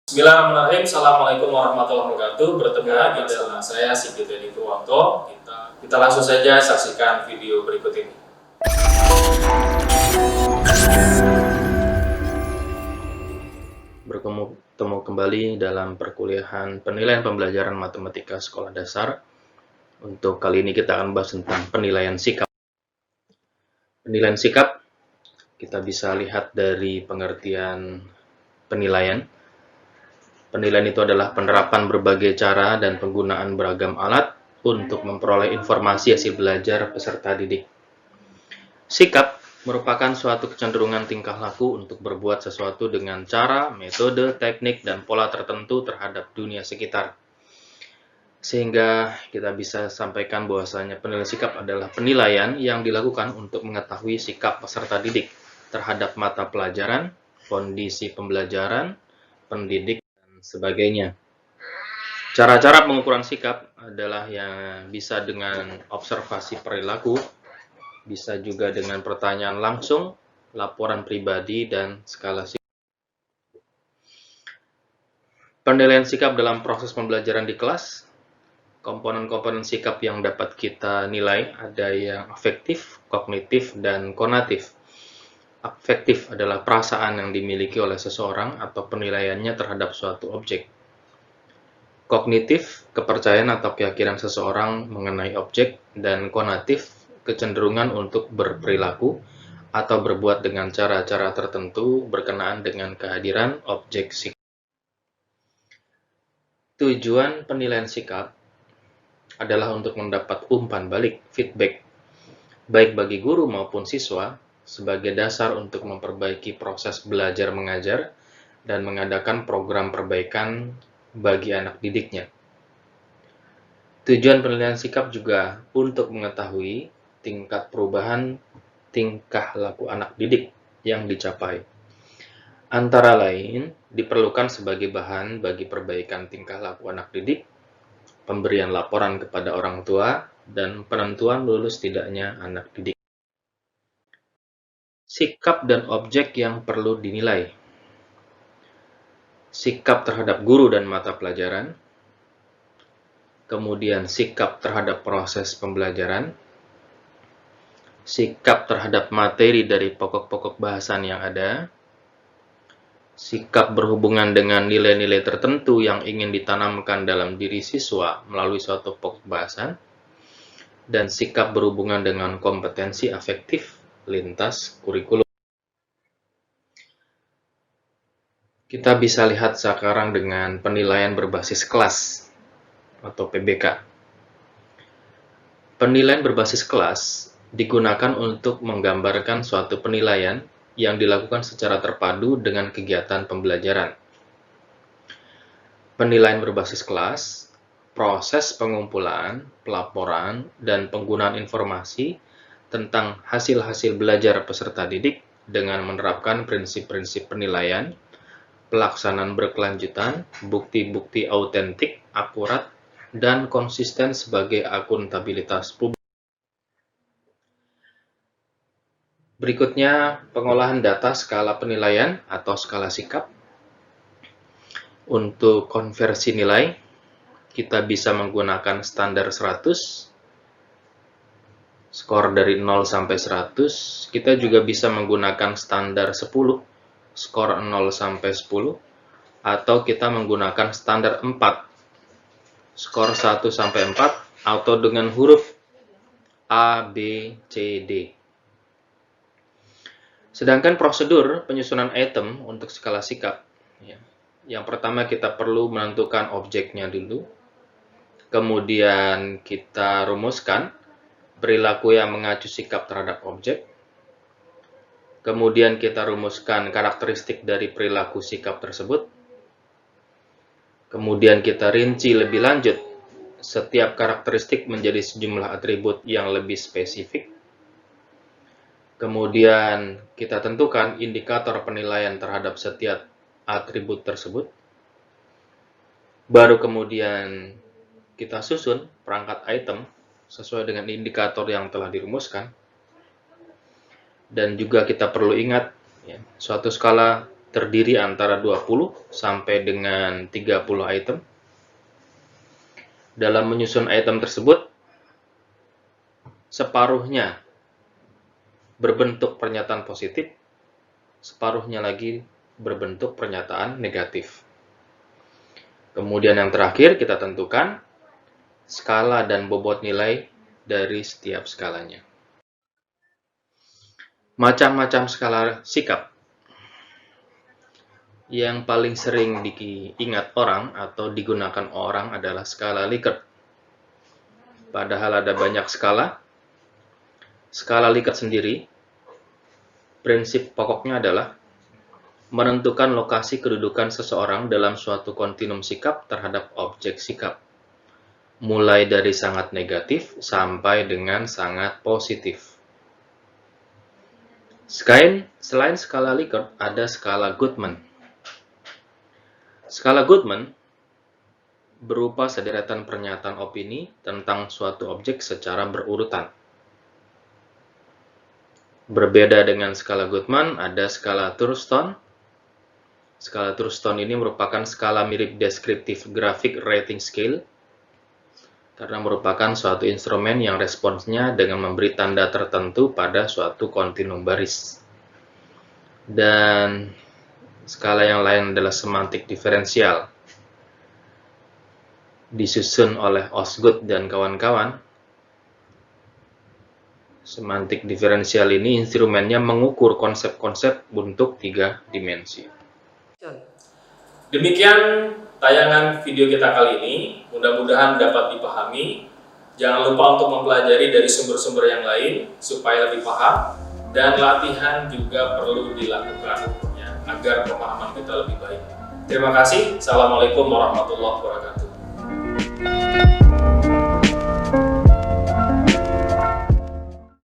Bismillahirrahmanirrahim. Assalamualaikum warahmatullahi wabarakatuh. Bertemu lagi dengan saya Sigit Edi Purwanto. Kita langsung saja saksikan video berikut ini. Bertemu kembali dalam perkuliahan penilaian pembelajaran matematika sekolah dasar. Untuk kali ini kita akan bahas tentang penilaian sikap. Penilaian sikap kita bisa lihat dari pengertian penilaian. Penilaian itu adalah penerapan berbagai cara dan penggunaan beragam alat untuk memperoleh informasi hasil belajar peserta didik. Sikap merupakan suatu kecenderungan tingkah laku untuk berbuat sesuatu dengan cara, metode, teknik, dan pola tertentu terhadap dunia sekitar. Sehingga kita bisa sampaikan bahwasanya penilaian sikap adalah penilaian yang dilakukan untuk mengetahui sikap peserta didik terhadap mata pelajaran, kondisi pembelajaran, pendidik, dan sebagainya. Cara-cara pengukuran sikap adalah yang bisa dengan observasi perilaku, bisa juga dengan pertanyaan langsung, laporan pribadi, dan skala sikap. Penilaian sikap dalam proses pembelajaran di kelas. Komponen-komponen sikap yang dapat kita nilai ada yang afektif, kognitif, dan konatif. Afektif adalah perasaan yang dimiliki oleh seseorang atau penilaiannya terhadap suatu objek. Kognitif, kepercayaan atau keyakinan seseorang mengenai objek, dan konatif, kecenderungan untuk berperilaku atau berbuat dengan cara-cara tertentu berkenaan dengan kehadiran objek sikap. Tujuan penilaian sikap adalah untuk mendapat umpan balik, feedback, baik bagi guru maupun siswa, sebagai dasar untuk memperbaiki proses belajar mengajar dan mengadakan program perbaikan bagi anak didiknya. Tujuan penilaian sikap juga untuk mengetahui tingkat perubahan tingkah laku anak didik yang dicapai. Antara lain, diperlukan sebagai bahan bagi perbaikan tingkah laku anak didik, pemberian laporan kepada orang tua, dan penentuan lulus tidaknya anak didik. Sikap dan objek yang perlu dinilai. Sikap terhadap guru dan mata pelajaran, kemudian sikap terhadap proses pembelajaran, sikap terhadap materi dari pokok-pokok bahasan yang ada, sikap berhubungan dengan nilai-nilai tertentu yang ingin ditanamkan dalam diri siswa melalui suatu pokok bahasan, dan sikap berhubungan dengan kompetensi afektif lintas kurikulum. Kita bisa lihat sekarang dengan penilaian berbasis kelas atau PBK. Penilaian berbasis kelas digunakan untuk menggambarkan suatu penilaian yang dilakukan secara terpadu dengan kegiatan pembelajaran. Penilaian berbasis kelas, proses pengumpulan, pelaporan, dan penggunaan informasi tentang hasil-hasil belajar peserta didik dengan menerapkan prinsip-prinsip penilaian, pelaksanaan berkelanjutan, bukti-bukti autentik, akurat, dan konsisten sebagai akuntabilitas publik. Berikutnya, pengolahan data skala penilaian atau skala sikap. Untuk konversi nilai, kita bisa menggunakan standar 100, skor dari 0 sampai 100. Kita juga bisa menggunakan standar 10, skor 0 sampai 10. Atau kita menggunakan standar 4, skor 1 sampai 4, atau dengan huruf A, B, C, D. Sedangkan prosedur penyusunan item untuk skala sikap, yang pertama kita perlu menentukan objeknya dulu, kemudian kita rumuskan perilaku yang mengacu sikap terhadap objek, kemudian kita rumuskan karakteristik dari perilaku sikap tersebut, kemudian kita rinci lebih lanjut setiap karakteristik menjadi sejumlah atribut yang lebih spesifik. Kemudian kita tentukan indikator penilaian terhadap setiap atribut tersebut. Baru kemudian kita susun perangkat item sesuai dengan indikator yang telah dirumuskan. Dan juga kita perlu ingat, suatu skala terdiri antara 20 sampai dengan 30 item. Dalam menyusun item tersebut, separuhnya berbentuk pernyataan positif, separuhnya lagi berbentuk pernyataan negatif. Kemudian yang terakhir kita tentukan skala dan bobot nilai dari setiap skalanya. Macam-macam skala sikap. Yang paling sering diingat orang atau digunakan orang adalah skala Likert. Padahal ada banyak skala. Skala Likert sendiri, prinsip pokoknya adalah menentukan lokasi kedudukan seseorang dalam suatu kontinum sikap terhadap objek sikap, mulai dari sangat negatif sampai dengan sangat positif. Selain skala Likert, ada skala Goodman. Skala Goodman berupa sederetan pernyataan opini tentang suatu objek secara berurutan. Berbeda dengan skala Goodman, ada skala Thurston. Skala Thurston ini merupakan skala mirip deskriptif grafik rating scale karena merupakan suatu instrumen yang responsnya dengan memberi tanda tertentu pada suatu kontinum baris. Dan skala yang lain adalah semantik diferensial, disusun oleh Osgood dan kawan-kawan. Semantik diferensial ini instrumennya mengukur konsep-konsep untuk 3 dimensi. Demikian tayangan video kita kali ini, mudah-mudahan dapat dipahami. Jangan lupa untuk mempelajari dari sumber-sumber yang lain supaya lebih paham, dan latihan juga perlu dilakukan agar pemahaman kita lebih baik. Terima kasih. Assalamualaikum warahmatullahi wabarakatuh.